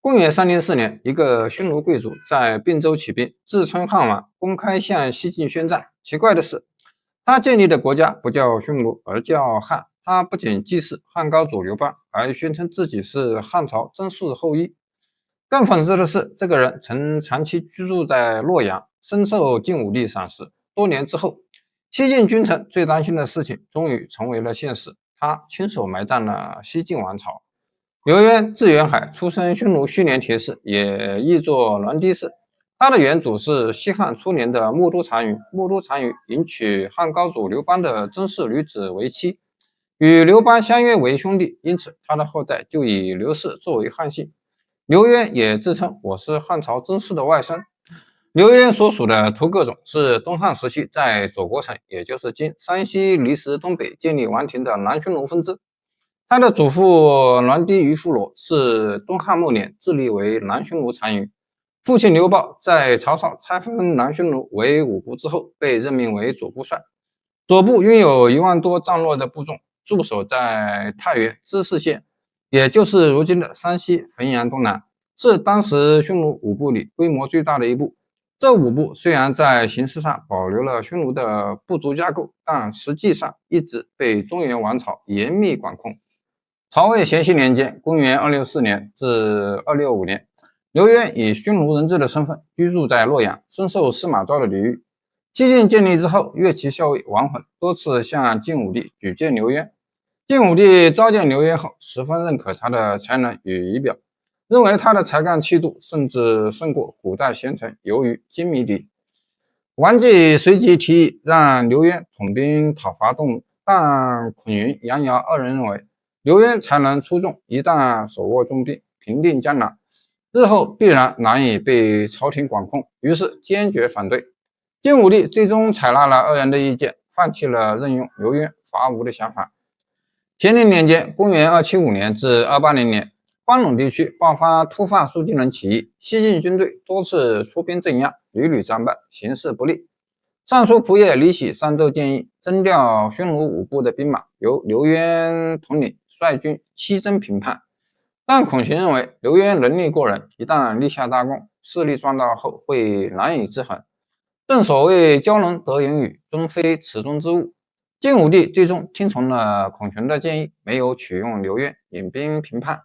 公元304年，一個匈奴貴族在并州起兵，自稱漢王，公開向西晉宣戰。奇怪的是，他建立的國家不叫匈奴，而叫漢。他不僅祭祀漢高祖劉邦，還宣稱自己是漢朝曾氏後裔。更諷刺的是，這個人曾長期居住在洛陽，深受晉武帝賞識。多年之後，西晉君臣最擔心的事情終於成為了現實，他親手埋葬了西晉王朝。劉淵字元海，出身匈奴須連鐵氏，也譯作欒迪氏。他的遠祖是西漢初年的木都單於。木都單於迎娶漢高祖劉邦的曾氏女子為妻，與劉邦相約為兄弟，因此他的後代就以劉氏作為漢姓。劉淵也自稱我是漢朝曾氏的外甥。劉淵所屬的屠各種是東漢時期在左國城，也就是今山西離石東北建立王庭的南匈奴分支。他的祖父欒迪於夫羅是东漢末年自立為南匈奴单於。父親劉豹在曹操拆分南匈奴為5部之後，被任命為左部帥。左部擁有1萬多戰弱的部眾，駐守在太原知市縣，也就是如今的山西汾陽東南，是當時匈奴5部裡規模最大的一部。這5部雖然在形式上保留了匈奴的部族架構，但實際上一直被中原王朝嚴密管控。曹魏咸熙年間，公元264年至265年，劉淵以匈奴人质的身份居住在洛陽，深受司馬昭的禮遇。西晉建立之後，越騎校尉王渾多次向晉武帝舉薦劉淵。晉武帝召見劉淵後，十分認可他的才能與儀表，認為他的才幹氣度甚至勝過古代賢臣游魚、金彌迪。王繼隨即提議讓劉淵統兵討伐東吳，但孔云、楊堯二人認為劉淵才能出眾，一旦手握重兵，平定江南，日後必然難以被朝廷管控，於是堅決反對。晉武帝最終採納了二人的意見，放棄了任用劉淵伐吳的想法。乾陵年間，公元275年至280年，關隴地區爆發突發肃靖人起義，西晉軍隊多次出兵鎮壓，屢屢戰敗，形勢不利。尚書仆射李喜上奏建議徵調匈奴5部的兵馬，由劉淵統領，率軍西征平叛。但孔恂認為劉淵能力過人，一旦立下大功，勢力壯大後會難以制衡。正所謂驕人得人語，終非池中之物。晉武帝最終聽從了孔恂的建議，沒有取用劉淵，引兵平叛。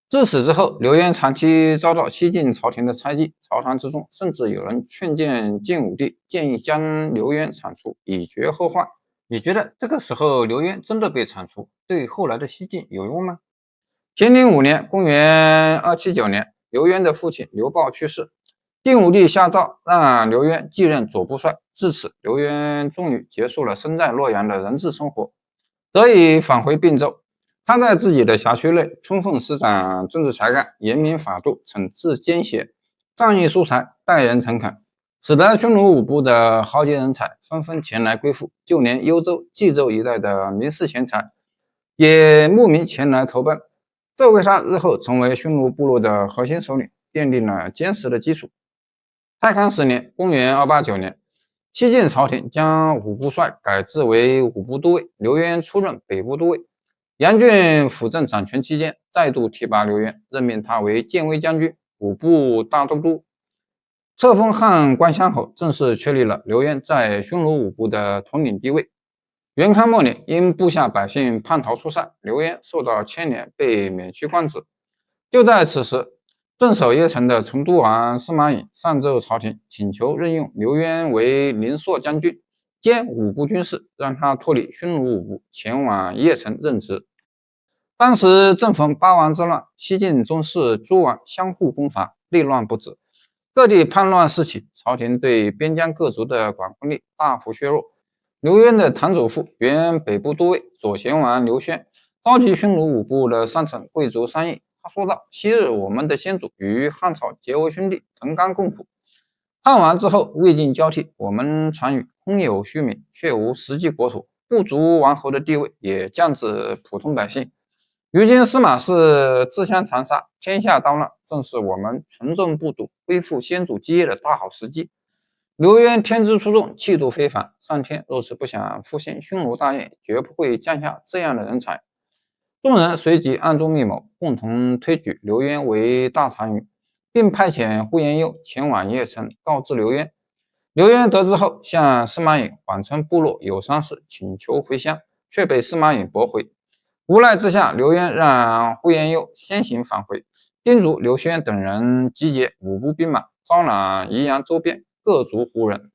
自此之後，劉淵長期遭到西晉朝廷的猜忌，朝堂之中甚至有人勸諫晉武帝，建議將劉淵鏟除，以絕後患。你覺得這個時候劉淵真的被鏟除，對後來的西晉有用嗎？乾陵5年，公元279年，劉淵的父親劉豹去世，晉武帝下詔讓劉淵繼任左部帥。至此，劉淵終於結束了身在洛陽的人質生活，得以返回并州。他在自己的轄區內充分施展政治才幹，嚴明法度，懲治奸邪，仗義疏財，待人誠懇，使得匈奴5部的豪傑人才紛紛前來歸附，就連幽州、冀州一帶的名士賢才也慕名前來投奔，這為他日後成為匈奴部落的核心首領奠定了堅實的基礎。太康10年，公元289年，西晉朝廷將5部帥改制為5部都尉，劉淵出任北部都尉。楊俊輔政掌權期間，再度提拔劉淵，任命他為建威將軍、5部大都督，冊封汉關鄉侯，正式確立了劉淵在匈奴5部的統領地位。元康末年，因部下百姓叛逃出塞，劉淵受到牽連，被免去官職。就在此時，镇守鄴城的成都王司馬穎上奏朝廷，請求任用劉淵為寧朔將軍兼5部軍事，讓他脫離匈奴5部，前往鄴城任職。當時正逢八王之亂，西晉宗室諸王相互攻伐，內亂不止，各地叛亂四起，朝廷對邊疆各族的管控力大幅削弱。劉淵的堂祖父原北部都尉左賢王劉宣召集匈奴5部的上層貴族商議，他說道：昔日我們的先祖與漢朝結為兄弟，同甘共苦。漢亡之後，魏晉交替，我們單於空有虛名，卻無實際國土，不足王侯的地位也降至普通百姓。如今司馬氏自相殘殺，天下大亂，正是我們純正不篤，恢復先祖基業的大好時機。劉淵天資出眾，氣度非凡，上天若是不想復興匈奴大業，絕不會降下這樣的人才。眾人隨即暗中密謀，共同推舉劉淵為大單於，並派遣呼延佑前往鄴城告知劉淵。劉淵得知後，向司馬穎謊稱部落有喪事，請求回鄉，卻被司馬穎駁回。無奈之下，劉淵讓呼延佑先行返回，叮囑劉軒等人集結5部兵馬，招攬宜陽周邊各族胡人，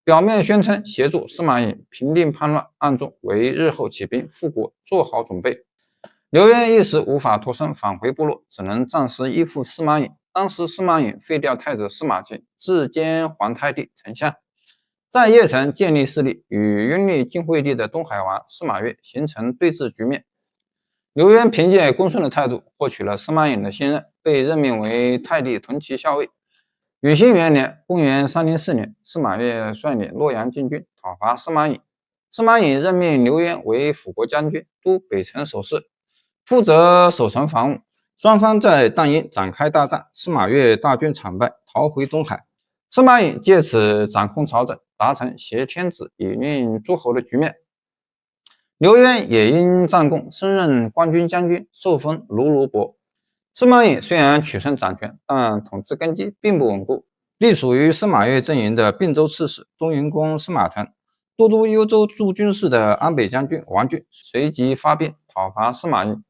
表面宣稱協助司馬穎平定叛亂，暗中為日後起兵復國做好準備。劉淵一時無法脫身返回部落，只能暫時依附司馬穎。當時司馬穎廢掉太子司馬遷，自兼皇太帝丞相，在鄴城建立勢力，與擁立晉惠帝的東海王司馬越形成對峙局面。劉淵憑借恭順的態度獲取了司馬穎的信任，被任命為太帝屯騎校尉。永興元年公元304年，司馬越率領洛陽禁軍討伐司馬穎，司馬穎任命劉淵為輔國將軍，督北城守勢，負責守城防務。雙方在旦陰展開大戰，司馬越大軍慘敗，逃回東海。司馬穎借此掌控朝政，達成挾天子以令諸侯的局面。劉淵也因戰功升任關軍將軍，受封盧盧伯。司馬穎雖然取勝掌權，但統治根基並不穩固。隸屬於司馬越陣營的并州刺史東雲公司馬騰、都督幽州駐軍事的安北將軍王浚隨即發兵討伐司馬穎。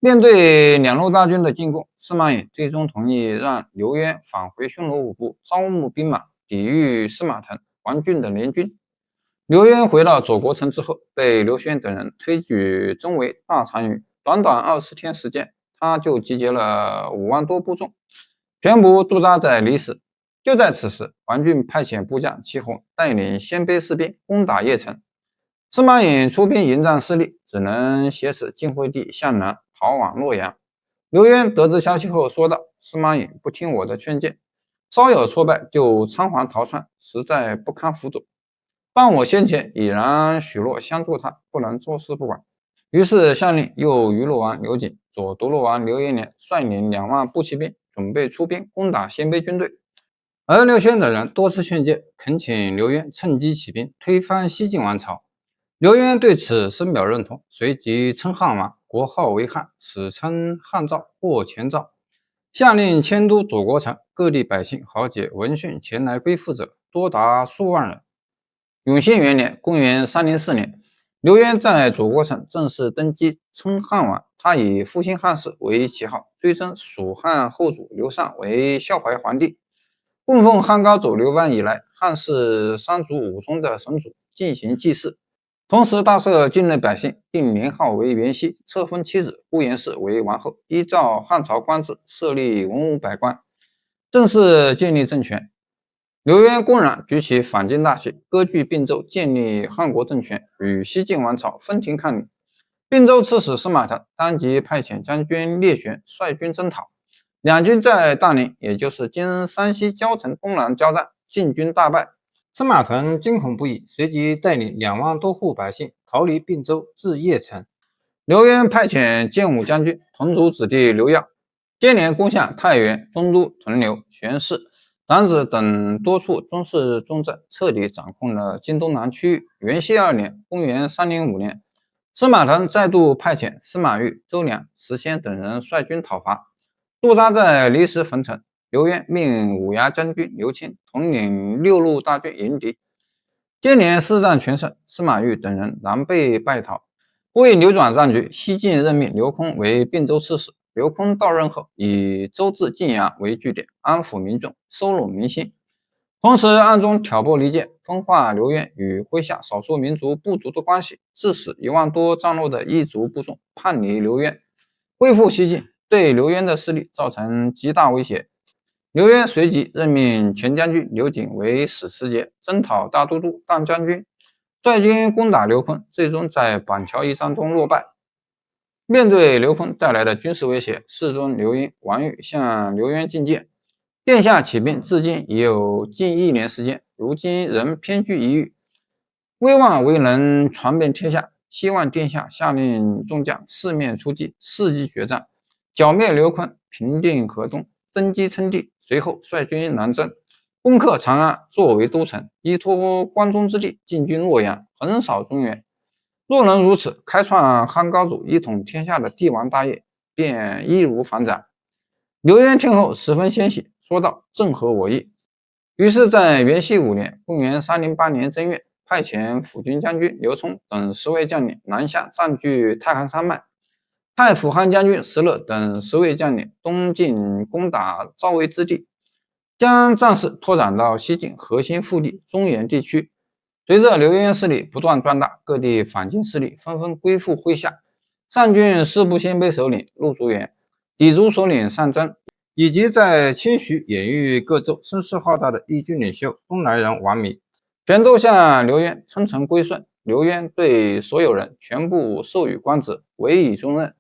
面對兩路大軍的進攻，司馬穎最終同意讓劉淵返回匈奴5部，招募兵馬抵禦司馬騰、王浚的聯軍。劉淵回到左國城之後，被劉軒等人推舉中為大單於。短短20天時間，他就集結了5萬多部眾，全部駐紮在離石。就在此時，王浚派遣部將祁弘帶領鮮卑士兵攻打鄴城。司馬穎出兵迎戰失利，只能挾持晉惠帝向南逃往洛陽。劉淵得知消息後說道：“司馬穎不聽我的勸諫，稍有挫敗就倉皇逃竄，實在不堪輔佐。但我先前已然許諾相助他，不能坐視不管。”於是下令右魚魯王劉瑾、左獨鹿王劉延年率領2萬步騎兵，準備出兵攻打鮮卑軍隊。而劉軒等人多次勸諫，懇請劉淵趁機起兵推翻西晉王朝。劉淵對此深表認同，隨即稱漢王，國號為漢，史稱漢趙或前趙，下令遷都左國城，各地百姓豪傑聞訊前來歸附者多達數萬人。永興元年公元304年，劉淵在左國城正式登基，稱漢王。他以復興漢室為旗號，追尊蜀漢後主劉禪為孝懷皇帝，供奉漢高祖劉邦以來漢室3族5宗的神主進行祭祀。同時大赦境內百姓，定年號為元熙，冊封妻子呼延氏為王後，依照漢朝官制設立文武百官，正式建立政權。劉淵公然舉起反晉大旗，割據并州，建立漢國政權，與西晉王朝分庭抗禮。并州刺史司馬騰當即派遣將軍列玄率軍征討，兩軍在大寧，也就是今山西交城東南交戰，晉軍大敗。司馬騰驚恐不已，隨即帶領2萬多戶百姓逃離并州至鄴城。劉淵派遣建武將軍同族子弟劉曜接連攻下太原、東都、屯留、玄氏、长子等多處中士重鎮，徹底掌控了今東南區域。元熙2年公元305年，司馬騰再度派遣司馬昱、周梁、石鮮等人率軍討伐，駐紮在離石汾城。劉淵命五牙將軍劉欽統領6路大軍迎敵，接連4戰全勝，司馬昱等人狼狽敗逃。為扭轉戰局，西晉任命劉琨為并州刺史。劉琨到任後，以州治晉陽為據點，安撫民眾，收攏民心，同時暗中挑撥離間，分化劉淵與麾下少數民族部族的關係，致使1萬多戰落的異族部眾叛離劉淵，歸附西晉，對劉淵的勢力造成極大威脅。劉淵隨即任命前將軍劉瑾為使持節，征討大都督、大將軍，率軍攻打劉琨，最終在板橋一戰中落敗。面對劉琨帶來的軍事威脅，世宗劉英、王昱向劉淵進諫：殿下起兵至今已有近1年時間，如今仍偏居一隅，威望未能傳遍天下，希望殿下下令眾將四面出擊，伺機決戰，剿滅劉琨，平定河東，登基稱帝。隨後率軍南征，攻克長安，作為都城，依托關中之地，進軍洛陽，橫掃中原。若能如此，開創漢高祖一統天下的帝王大業便易如反掌。劉淵聽後十分欣喜，說道：“正合我意。”於是，在元熙5年（公元308年）正月，派遣輔軍將軍劉琮等10位將領南下占據太行山脈，派輔漢將軍石勒等10位將領東進攻打趙魏之地，將戰事拓展到西晉核心腹地中原地區。隨着劉淵勢力不斷壯大，各地反晉勢力紛紛歸附麾下。上郡四部鲜卑首領陸叔元、氐族首領尚徵，以及在清徐兗豫各州聲勢浩大的義軍領袖東萊人王彌，全都向劉淵稱臣歸順。劉淵對所有人全部授予官職，委以重任。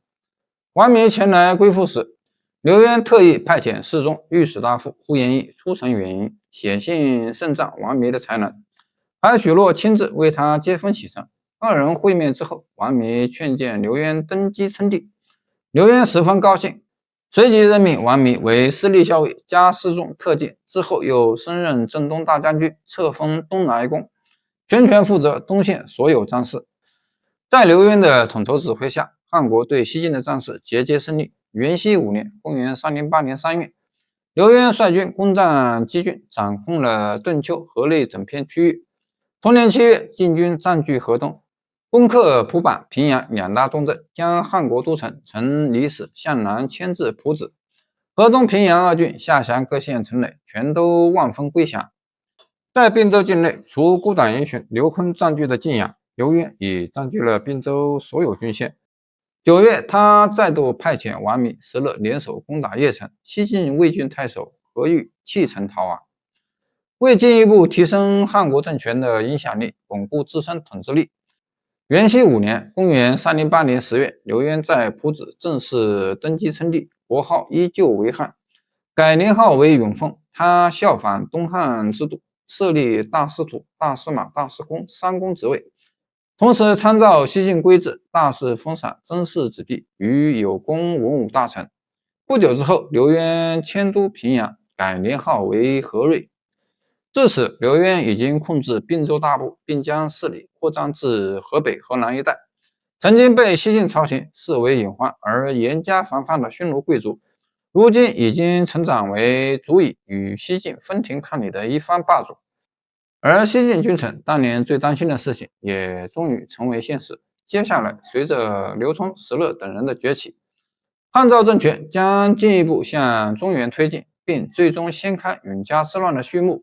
王彌前來歸附時，劉淵特意派遣侍中、御史大夫呼延義出城遠迎，寫信盛讚王彌的才能，還許諾親自為他接風洗塵。二人會面之後，王彌勸諫劉淵登基稱帝，劉淵十分高興，隨即任命王彌為司隶校尉加侍中特進，之後又升任鎮東大將軍，冊封東萊公，全權負責東線所有戰事。在劉淵的統籌指揮下，漢國對西晉的戰事節節勝利。元熙5年（公元308年3月），劉淵率軍攻占箕郡，掌控了頓丘、河內整片區域。同年7月，晉軍占據河東，攻克蒲坂、平陽兩大重鎮，將漢國都城從離史向南遷至蒲子。河東、平陽二郡下轄各縣城壘，全都望風歸降。在并州境內，除孤膽英雄劉琨占據的晉陽，劉淵已占據了并州所有郡縣。9月，他再度派遣王彌、石勒聯手攻打鄴城，西晉魏郡太守何玉棄城逃亡。為進一步提升漢國政權的影響力，鞏固自身統治力，元熙5年（公元308年10月），劉淵在蒲子正式登基稱帝，國號依舊為漢，改年號為永鳳。他效仿東漢制度，設立大司徒、大司馬、大司空3公職位，同時參照西晉規制，大肆封賞曾氏子弟與有功文武大臣。不久之後，劉淵遷都平陽，改年號為和瑞。至此，劉淵已經控制并州大部，並將勢力擴張至河北、河南一帶。曾經被西晉朝廷視為隱患而嚴加防範的匈奴貴族，如今已經成長為足以與西晉分庭抗禮的一方霸主。而西晉君臣當年最擔心的事情也終於成為現實。接下來，隨着劉琮、石勒等人的崛起，漢趙政權將進一步向中原推進，並最終掀開永嘉之亂的序幕。